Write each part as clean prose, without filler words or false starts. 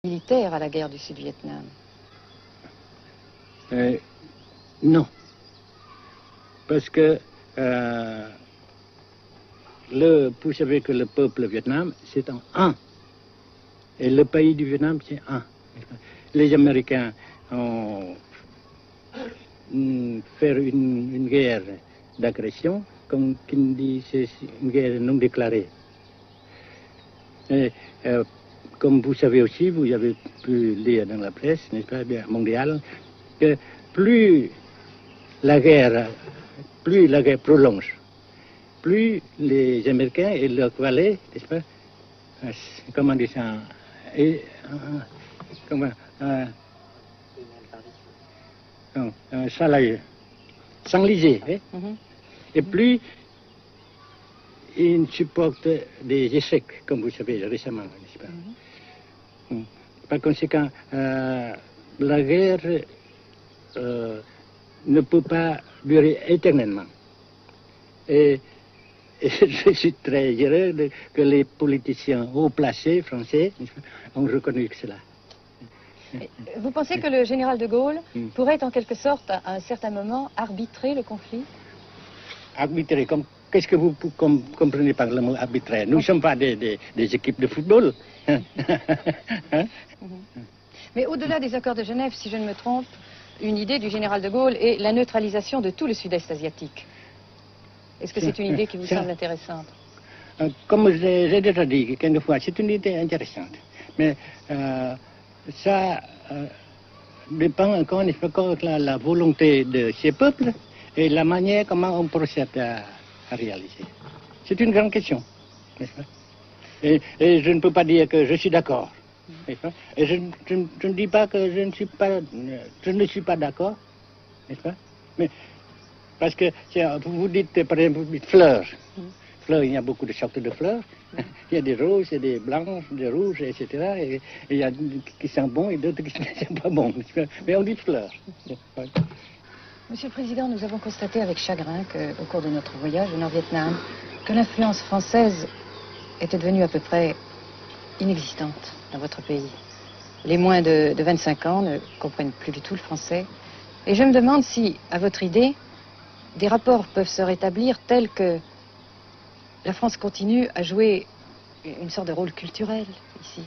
militaire à la guerre du Sud-Vietnam? Non. Parce que vous savez que le peuple Vietnam, c'est en un. Et le pays du Vietnam, c'est un. Les Américains ont fait une guerre d'agression, comme qui dit, c'est une guerre non déclarée. Et, comme vous savez aussi, vous avez pu lire dans la presse, n'est-ce pas, bien, mondiale, que plus la guerre prolonge, plus les Américains et leurs valets, n'est-ce pas, comment dire ça, s'enliser, et plus ils supportent des échecs, comme vous savez récemment, n'est-ce pas. Par conséquent, la guerre ne peut pas durer éternellement. Et je suis très heureux que les politiciens haut placés français ont reconnu cela. Vous pensez que le général de Gaulle pourrait en quelque sorte, à un certain moment, arbitrer le conflit? Arbitrer, qu'est-ce que vous comprenez par le mot arbitraire? Nous ne sommes pas des équipes de football. Mais au-delà des accords de Genève, si je ne me trompe, une idée du général de Gaulle est la neutralisation de tout le sud-est asiatique. Est-ce que c'est une idée qui vous semble intéressante? Comme j'ai déjà dit quelquefois, c'est une idée intéressante. Mais ça dépend encore de la volonté de ces peuples et la manière comment on procède à réaliser. C'est une grande question, n'est-ce pas? Et je ne peux pas dire que je suis d'accord. Et je ne dis pas que je ne suis pas d'accord, n'est-ce pas? Mais parce que vous dites, par exemple, vous dites fleurs. Fleurs, il y a beaucoup de sortes de fleurs. Il y a des roses, et des blanches, des rouges, etc. Et il y a qui sont bons et d'autres qui ne sont pas bons. Mais on dit fleurs. Monsieur le Président, nous avons constaté avec chagrin qu'au cours de notre voyage au Nord-Vietnam, que l'influence française était devenue à peu près inexistante dans votre pays. Les moins de 25 ans ne comprennent plus du tout le français. Et je me demande si, à votre idée, des rapports peuvent se rétablir tels que la France continue à jouer une sorte de rôle culturel ici.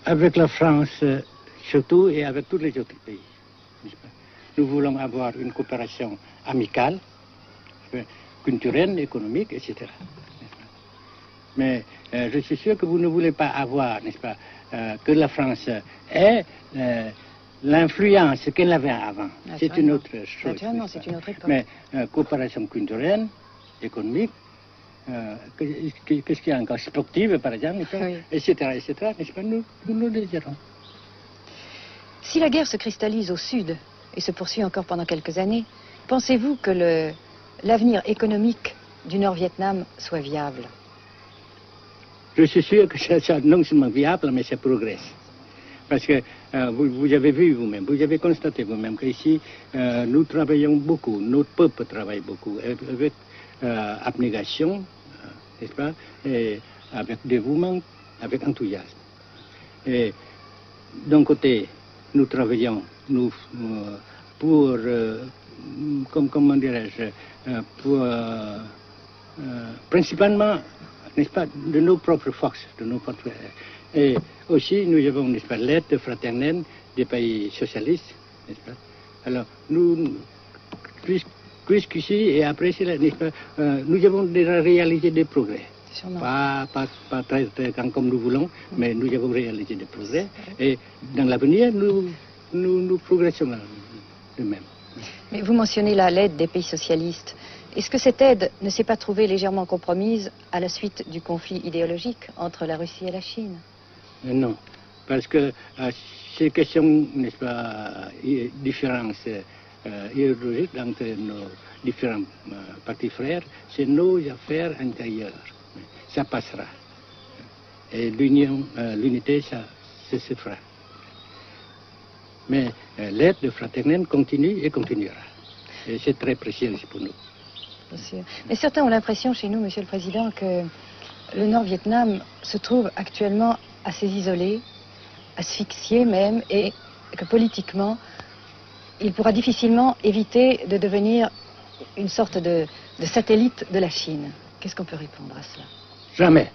Avec la France surtout et avec tous les autres pays. Nous voulons avoir une coopération amicale, culturelle, économique, etc. Mais je suis sûr que vous ne voulez pas avoir, n'est-ce pas, que la France ait l'influence qu'elle avait avant. C'est une autre chose. Naturellement, c'est une autre époque. Mais coopération culturelle, économique, qu'est-ce qu'il y a encore, sportive par exemple, oui. etc., n'est-ce pas, nous le désirons. Si la guerre se cristallise au sud et se poursuit encore pendant quelques années, pensez-vous que l'avenir économique du Nord-Vietnam soit viable? Je suis sûr que c'est non seulement viable, mais ça progresse. Parce que vous avez vu vous-même, vous avez constaté vous-même qu'ici, nous travaillons beaucoup, notre peuple travaille beaucoup, avec abnégation, n'est-ce pas, et avec dévouement, avec enthousiasme. Et d'un côté, nous travaillons pour, comment dirais-je, pour principalement, n'est-ce pas, de nos propres forces, de nos propres... Et aussi, nous avons, n'est-ce pas, l'aide fraternelle des pays socialistes, n'est-ce pas. Alors, nous, jusqu'ici et après cela, n'est-ce pas, nous avons déjà réalisé des progrès. Pas très, très grand comme nous voulons, mais nous avons réalisé des progrès. Et dans l'avenir, nous progressons de même. Mais vous mentionnez là l'aide des pays socialistes. Est-ce que cette aide ne s'est pas trouvée légèrement compromise à la suite du conflit idéologique entre la Russie et la Chine? Non, parce que ces questions, n'est-ce pas, différences idéologiques entre nos différents partis frères, c'est nos affaires intérieures. Ça passera. Et l'unité, ça se fera. Mais l'aide fraternelle continue et continuera. Et c'est très précieux pour nous. Bien sûr. Mais certains ont l'impression chez nous, Monsieur le Président, que le Nord-Vietnam se trouve actuellement assez isolé, asphyxié même, et que politiquement, il pourra difficilement éviter de devenir une sorte de satellite de la Chine. Qu'est-ce qu'on peut répondre à cela? Jamais.